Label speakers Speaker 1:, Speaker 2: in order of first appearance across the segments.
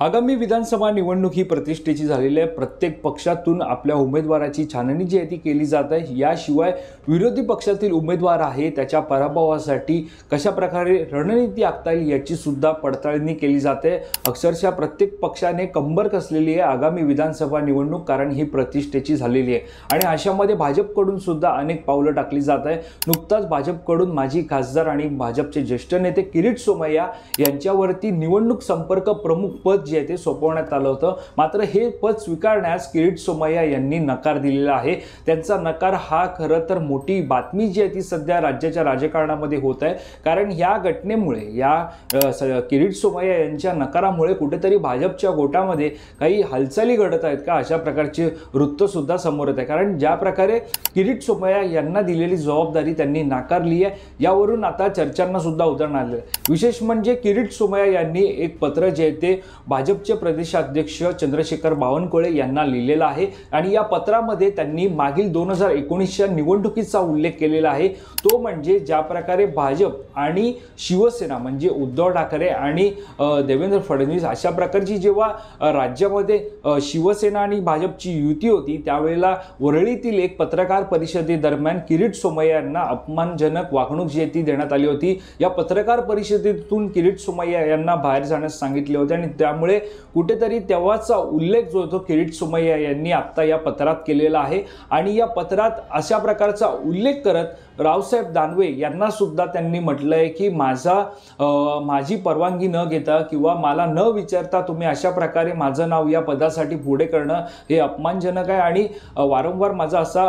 Speaker 1: आगामी विधानसभा निवडणूक ही प्रतिष्ठेची झालेली आहे। प्रत्येक पक्षातून आपल्या उमेदवाराची छाननी जी आहे ती केली जात आहे। याशिवाय विरोधी पक्षातील उमेदवार आहे त्याच्या पराभवासाठी कशा प्रकारे रणनीती आखता येईल याची सुद्धा पडताळणी केली जाते। अक्षरशः प्रत्येक पक्षाने कंबर कसलेली आहे आगामी विधानसभा निवडणूक, कारण ही प्रतिष्ठेची झालेली आहे आणि अशामध्ये भाजपकडून सुद्धा अनेक पावलं टाकली जात आहे। नुकताच भाजपकडून माजी खासदार आणि भाजपचे ज्येष्ठ नेते किरीट सोमय्या यांच्यावरती निवडणूक संपर्क प्रमुख पद जे आहे ते सोपवण्यात आलं होतं। मात्र हे पद स्वीकारण्यास किरीट सोमय्या यांनी नकार दिलेला आहे। त्यांचा नकार हा खरं तर मोठी बातमी जी आहे ती सध्या राज्याच्या राजकारणामध्ये होत आहे, कारण या घटनेमुळे या किरीट सोमय्या यांच्या नकारामुळे कुठेतरी भाजपच्या गोटामध्ये काही हालचाली घडत आहेत का अशा प्रकारचे वृत्त सुद्धा समोर येत आहे। कारण ज्या प्रकारे किरीट सोमय्या यांना दिलेली जबाबदारी त्यांनी नाकारली आहे, यावरून आता चर्चांना सुद्धा उधाण आले आहे। विशेष म्हणजे किरीट सोमय्या यांनी एक पत्र जे आहे ते भाजपचे प्रदेशाध्यक्ष चंद्रशेखर बावनकुळे यांना लिहिलेला आहे आणि या पत्रामध्ये त्यांनी मागील 2019च्या निवडणुकीचा उल्लेख केलेला आहे। तो म्हणजे ज्या प्रकारे भाजप आणि शिवसेना म्हणजे उद्धव ठाकरे आणि देवेंद्र फडणवीस अशा प्रकारची जेव्हा राज्यामध्ये शिवसेना आणि भाजपची युती होती, त्यावेळेला वरळीतील एक पत्रकार परिषदेदरम्यान किरीट सोमय्या यांना अपमानजनक वागणूक जी ती देण्यात आली होती। या पत्रकार परिषदेतून किरीट सोमय्या यांना बाहेर जाण्यास सांगितले होते आणि त्यामुळे कुठेतरी तेव्हाचा उल्लेख जो तो किरीट सोमय्या यांनी आता या पत्रात केलेला आहे आणि या पत्रात अशा प्रकारचा उल्लेख करत रावसाहेब दानवे यांना सुद्धा त्यांनी म्हटलंय की माझी परवानगी न घेता किंवा मला न विचारता तुम्ही अशा प्रकारे माझं नाव या पदासाठी पुढे करणं हे अपमानजनक आहे आणि वारंवार माझा असा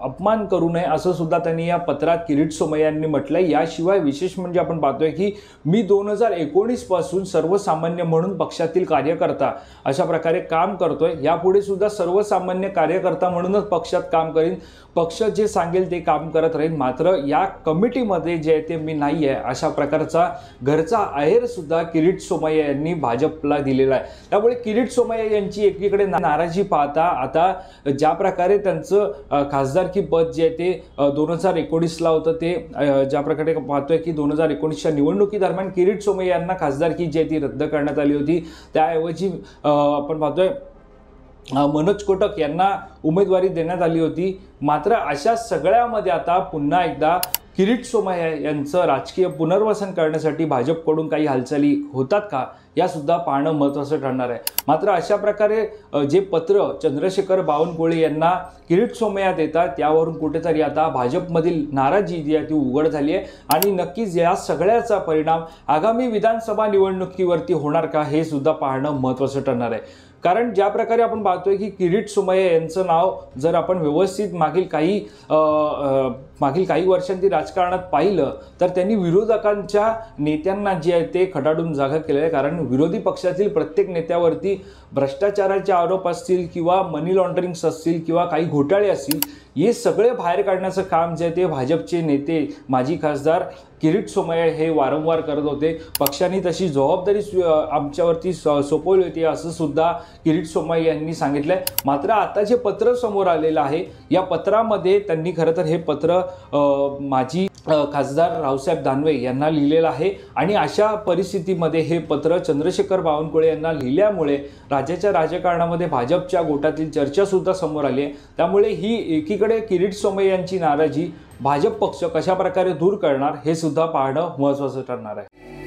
Speaker 1: अपमान करू नये असं सुद्धा त्यांनी या पत्रात किरीट सोमय्या यांनी म्हटलंय। याशिवाय विशेष म्हणजे आपण पाहतोय की मी 2019 पासून सर्वसामान्य म्हणून पक्षातील कार्यकर्ता अशा प्रकारे काम करतोय, यापुढे सुद्धा सर्वसामान्य कार्यकर्ता म्हणूनच पक्षात काम करीन, पक्ष जे सांगेल ते काम करत राहील। मात्र या कमिटीमध्ये जे आहे ते मी नाही आहे अशा प्रकारचा घरचा आहेर सुद्धा किरीट सोमय्या यांनी भाजपला दिलेला आहे। त्यामुळे किरीट सोमय्या यांची एकीकडे नाराजी पाहता आता ज्या प्रकारे त्यांचं खासदारकी पद जे आहे ते 2019ला होतं ते ज्या प्रकारे पाहतोय की 2019च्या निवडणुकीदरम्यान किरीट सोमय्या यांना खासदारकी जी आहे ती रद्द करण्यात आली होती। त्याऐवजी आपण पाहतोय मनोज कोटक यांना उमेदवारी देण्यात आली होती। मात्र अशा सगळ्यामध्ये आता पुन्हा एकदा किरीट सोमय्या यांचं राजकीय पुनर्वसन करण्यासाठी भाजपकडून काही हालचाली होतात का या सुद्धा पाहणं महत्त्वाचं ठरणार आहे। मात्र अशा प्रकारे जे पत्र चंद्रशेखर बावनकुळे यांना किरीट सोमय्या देतात त्यावरून कुठेतरी आता भाजपमधील नाराजी जी आहे ती उघड झाली आहे आणि नक्कीच या सगळ्याचा परिणाम आगामी विधानसभा निवडणुकीवरती होणार का हे सुद्धा पाहणं महत्त्वाचं ठरणार आहे। कारण ज्या प्रकारे आपण पाहतोय की किरीट सोमय्या यांचं नाव जर आपण व्यवस्थित मागील काही वर्षांनी राजकारणात पाहिलं तर त्यांनी विरोधकांच्या नेत्यांना जे आहे ते खटाडून जागा केलेलं आहे। कारण विरोधी पक्षातील प्रत्येक नेत्यावरती भ्रष्टाचाराचे आरोप असतील किंवा मनी लॉन्ड्रिंग असतील किंवा काही घोटाळे असतील, हे सगळे बाहेर काढण्याचं काम जे आहे ते भाजपचे नेते माजी खासदार किरीट सोमय्या हे वारंवार करत होते। पक्षाने तशी जबाबदारी आमच्यावरती सोपवली होती असं सुद्धा किरीट सोमय्या यांनी सांगितलंय। मात्र आता जे पत्र समोर आलेलं आहे या पत्रामध्ये त्यांनी खरं तर हे पत्र माजी खासदार रावसाहेब दानवे यांना लिहिलेलं आहे आणि अशा परिस्थितीमध्ये हे पत्र चंद्रशेखर बावनकुळे यांना लिहिल्यामुळे राज्याच्या राजकारणामध्ये भाजपच्या गोटातील चर्चा सुद्धा समोर आली आहे। त्यामुळे ही एकीकडे किरीट सोमय्या यांची नाराजी भाजप पक्ष कशा प्रकारे दूर करणार हे सुद्धा पाहणं महत्त्वाचं ठरणार आहे।